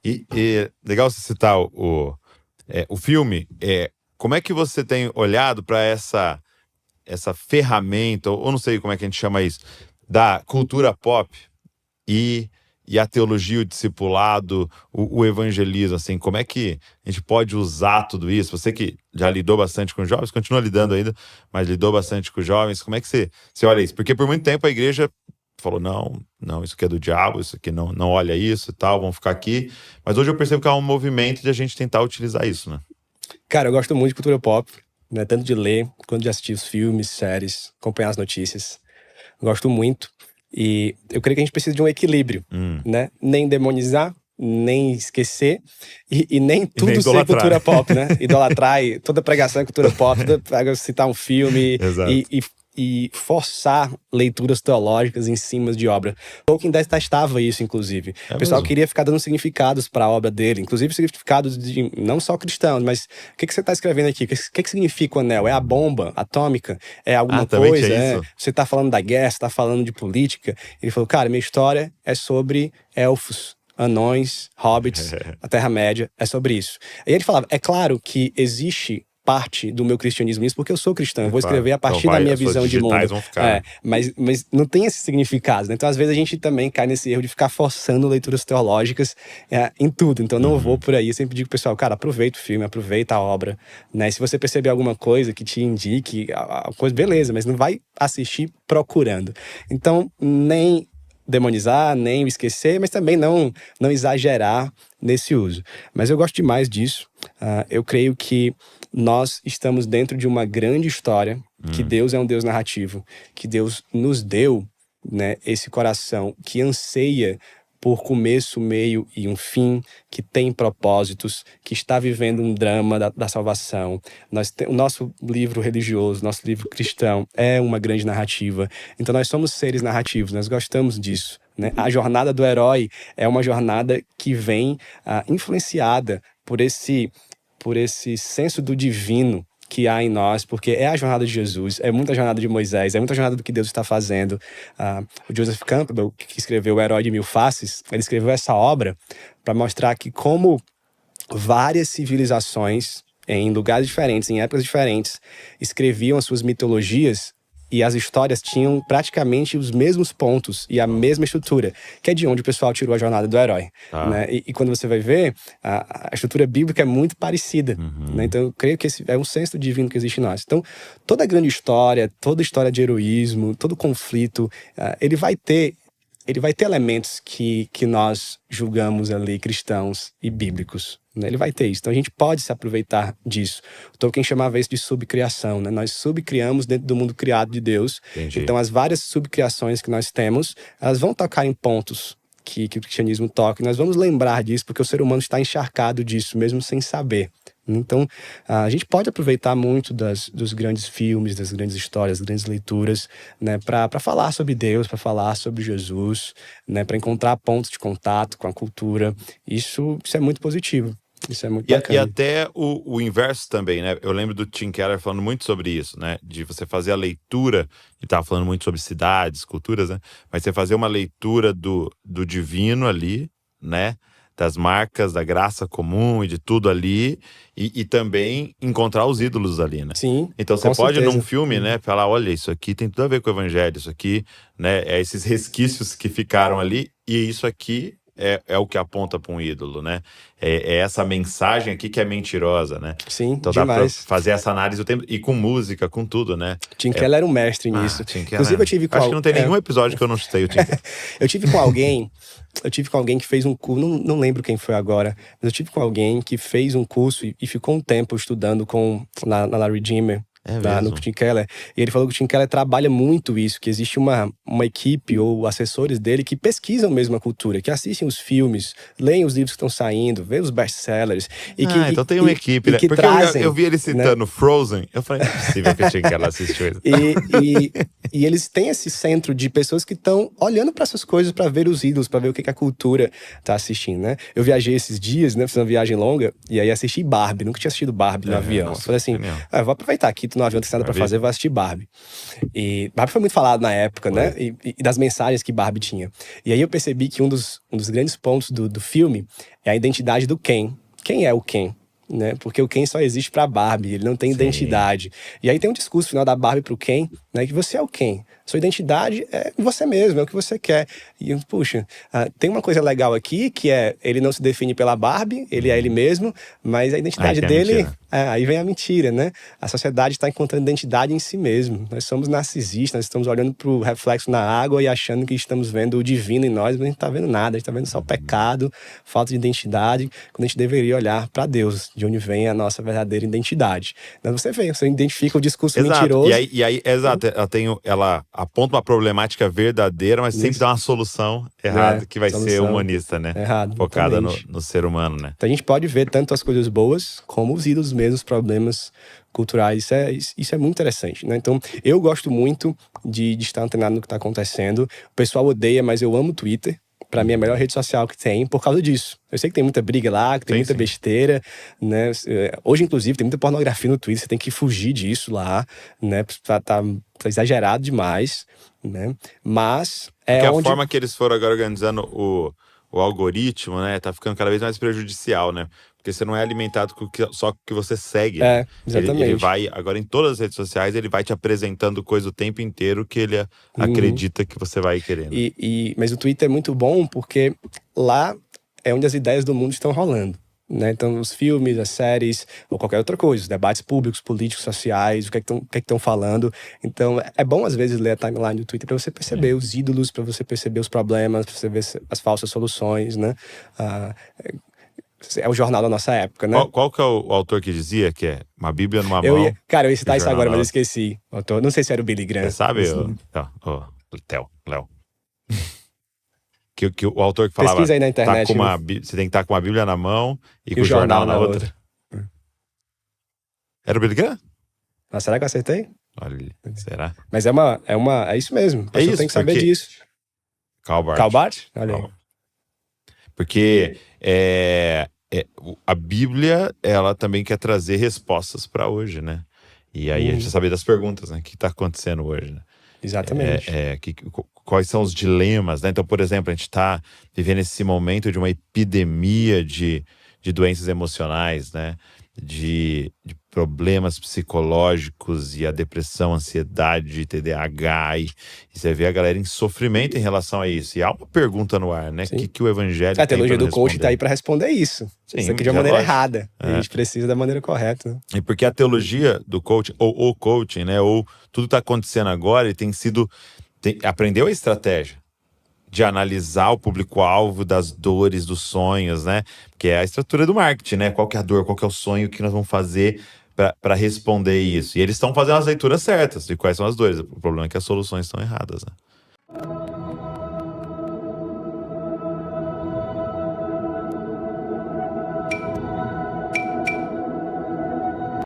E legal você citar o filme. Como é que você tem olhado para essa ferramenta, ou não sei como é que a gente chama isso, da cultura pop e a teologia, o discipulado, o evangelismo, assim, como é que a gente pode usar tudo isso? Você que já lidou bastante com jovens, continua lidando ainda, mas lidou bastante com jovens, como é que você olha isso? Porque por muito tempo a igreja falou, não, isso aqui é do diabo, isso aqui não olha isso e tal, vamos ficar aqui. Mas hoje eu percebo que há um movimento de a gente tentar utilizar isso, né? Cara, eu gosto muito de cultura pop, né? Tanto de ler, quanto de assistir os filmes, séries, acompanhar as notícias. Gosto muito. E eu creio que a gente precisa de um equilíbrio, né? Nem demonizar, nem esquecer e nem tudo nem ser cultura pop, né? Idolatrar, e toda pregação é cultura pop, citar um filme e forçar leituras teológicas em cima de obra. Tolkien detestava isso, inclusive. O pessoal queria ficar dando significados para a obra dele, inclusive significados de não só cristãos, mas o que você está escrevendo aqui? O que significa o anel? É a bomba atômica? É alguma coisa? Você está falando da guerra? Você está falando de política? Ele falou, cara, minha história é sobre elfos, anões, hobbits, a Terra-média, é sobre isso. E ele falava, é claro que existe parte do meu cristianismo isso, porque eu sou cristão, eu vou escrever a partir da minha visão de mundo. Vão ficar, mas não tem esse significado, né? Então às vezes a gente também cai nesse erro de ficar forçando leituras teológicas em tudo, então não vou por aí. Eu sempre digo pro pessoal, cara, aproveita o filme, aproveita a obra, né? E se você perceber alguma coisa que te indique a coisa, beleza, mas não vai assistir procurando. Então nem demonizar, nem esquecer, mas também não exagerar nesse uso. Mas eu gosto demais disso. Eu creio que nós estamos dentro de uma grande história, que Deus é um Deus narrativo, que Deus nos deu, né, esse coração que anseia por começo, meio e um fim, que tem propósitos, que está vivendo um drama da salvação. O nosso livro religioso, nosso livro cristão é uma grande narrativa. Então nós somos seres narrativos, nós gostamos disso, né? A jornada do herói é uma jornada que vem influenciada por esse senso do divino que há em nós, porque é a jornada de Jesus, é muita jornada de Moisés, é muita jornada do que Deus está fazendo. O Joseph Campbell, que escreveu O Herói de Mil Faces, ele escreveu essa obra para mostrar que como várias civilizações, em lugares diferentes, em épocas diferentes, escreviam as suas mitologias, e as histórias tinham praticamente os mesmos pontos e a mesma estrutura, que é de onde o pessoal tirou a jornada do herói. Né? E quando você vai ver, a estrutura bíblica é muito parecida. Né? Então eu creio que esse é um senso divino que existe em nós. Então toda grande história, toda história de heroísmo, todo conflito, ele vai ter elementos que nós julgamos ali cristãos e bíblicos. Né? Ele vai ter isso. Então a gente pode se aproveitar disso. O Tolkien chamava isso de subcriação. Né? Nós subcriamos dentro do mundo criado de Deus. Entendi. Então as várias subcriações que nós temos, elas vão tocar em pontos que o cristianismo toca. E nós vamos lembrar disso, porque o ser humano está encharcado disso, mesmo sem saber. Então, a gente pode aproveitar muito dos grandes filmes, das grandes histórias, das grandes leituras, né, para falar sobre Deus, para falar sobre Jesus, né, para encontrar pontos de contato com a cultura. Isso é muito positivo. Isso é muito bacana. E até o inverso também, né? Eu lembro do Tim Keller falando muito sobre isso, né? De você fazer a leitura, ele estava falando muito sobre cidades, culturas, né? Mas você fazer uma leitura do divino ali, né? Das marcas, da graça comum e de tudo ali, e também encontrar os ídolos ali, né? Sim, então você pode, num filme, né, falar, olha, isso aqui tem tudo a ver com o evangelho, isso aqui, né, é esses resquícios que ficaram ali, e isso aqui é o que aponta para um ídolo, né? É essa mensagem aqui que é mentirosa, né? Sim, então demais. dá pra fazer essa análise o tempo, e com música, com tudo, né? Tim Keller era um mestre nisso. Inclusive eu tive com acho que não tem nenhum episódio que eu não citei o Tim Keller. Eu tive com alguém que fez um curso, não lembro quem foi agora, mas eu tive com alguém que fez um curso e ficou um tempo estudando na Redeemer, no Tim Keller. E ele falou que o Tim Keller trabalha muito isso, que existe uma equipe ou assessores dele que pesquisam mesmo a cultura, que assistem os filmes, leem os livros que estão saindo, veem os best-sellers. Então tem uma equipe, né? Porque trazem, eu vi ele citando, né? Frozen, eu falei, não é possível que o Tim Keller assistiu isso. E eles têm esse centro de pessoas que estão olhando para essas coisas, para ver os ídolos, para ver o que a cultura tá assistindo, né? Eu viajei esses dias, né? Fiz uma viagem longa, e aí assisti Barbie, nunca tinha assistido Barbie no avião. Eu falei assim, vou aproveitar aqui, tô no avião, tem nada pra fazer, vou assistir Barbie. E Barbie foi muito falado na época, né? E das mensagens que Barbie tinha. E aí eu percebi que um dos grandes pontos do filme é a identidade do Ken. Quem é o Ken? Né? Porque o Ken só existe pra Barbie, ele não tem identidade. E aí tem um discurso final da Barbie pro Ken, né? Que você é o Ken. Sua identidade é você mesmo, é o que você quer. E, puxa, tem uma coisa legal aqui, que é, ele não se define pela Barbie, ele é ele mesmo, mas a identidade dele... aí vem a mentira, né? A sociedade está encontrando identidade em si mesmo. Nós somos narcisistas, nós estamos olhando pro reflexo na água e achando que estamos vendo o divino em nós, mas a gente tá vendo nada, a gente tá vendo só o pecado, falta de identidade, quando a gente deveria olhar para Deus, de onde vem a nossa verdadeira identidade. Então você vê, você identifica o discurso mentiroso. Exato, ela aponta uma problemática verdadeira, mas sempre dá uma solução errada, que vai ser humanista, né? Focada no ser humano, né? Então a gente pode ver tanto as coisas boas como os ídolos mesmo, os problemas culturais. Isso é muito interessante, né? Então eu gosto muito de estar antenado no que está acontecendo. O pessoal odeia, mas eu amo o Twitter. Pra mim é a melhor rede social que tem por causa disso. Eu sei que tem muita briga lá, que tem muita besteira, né? Hoje, inclusive, tem muita pornografia no Twitter, você tem que fugir disso lá, né? Tá exagerado demais, né? Mas Porque a forma que eles foram agora organizando o algoritmo, né? Tá ficando cada vez mais prejudicial, né? Porque você não é alimentado só com o que você segue. Exatamente. Ele vai, agora em todas as redes sociais, ele vai te apresentando coisa o tempo inteiro que ele acredita que você vai querendo. Mas o Twitter é muito bom porque lá é onde as ideias do mundo estão rolando, né? Então, os filmes, as séries, ou qualquer outra coisa, os debates públicos, políticos, sociais, o que é que estão falando. Então, é bom, às vezes, ler a timeline do Twitter para você perceber os ídolos, para você perceber os problemas, para você ver as falsas soluções, né? É o jornal da nossa época, né? Qual que é o autor que dizia que é uma Bíblia numa mão? Eu ia citar isso agora, mas eu esqueci. Não sei se era o Billy Graham. Você sabe, Léo? Que o autor que falava... Pesquisa aí na internet. Você tem que estar com uma Bíblia na mão e com o jornal na outra. Era o Billy Graham? Será que eu acertei? Olha, será? Mas é isso mesmo. A pessoa tem que saber disso. Karl Barth? Olha aí. Porque a Bíblia, ela também quer trazer respostas para hoje, né? E aí a gente precisa saber das perguntas, né? O que está acontecendo hoje, né? Exatamente. Quais são os dilemas, né? Então, por exemplo, a gente está vivendo esse momento de uma epidemia de doenças emocionais, né? De problemas psicológicos e a depressão, ansiedade, TDAH, e você vê a galera em sofrimento em relação a isso. E há uma pergunta no ar, né? Que o evangelho A teologia do coach tá aí para responder isso. Isso aqui de uma maneira errada. A gente precisa da maneira correta. Né? E porque a teologia do coaching, ou o coaching, né? Ou tudo que tá acontecendo agora, ele aprendeu a estratégia de analisar o público-alvo das dores, dos sonhos, né? Que é a estrutura do marketing, né? Qual que é a dor, qual que é o sonho, o que nós vamos fazer para responder isso. E eles estão fazendo as leituras certas de quais são as dores. O problema é que as soluções estão erradas, né?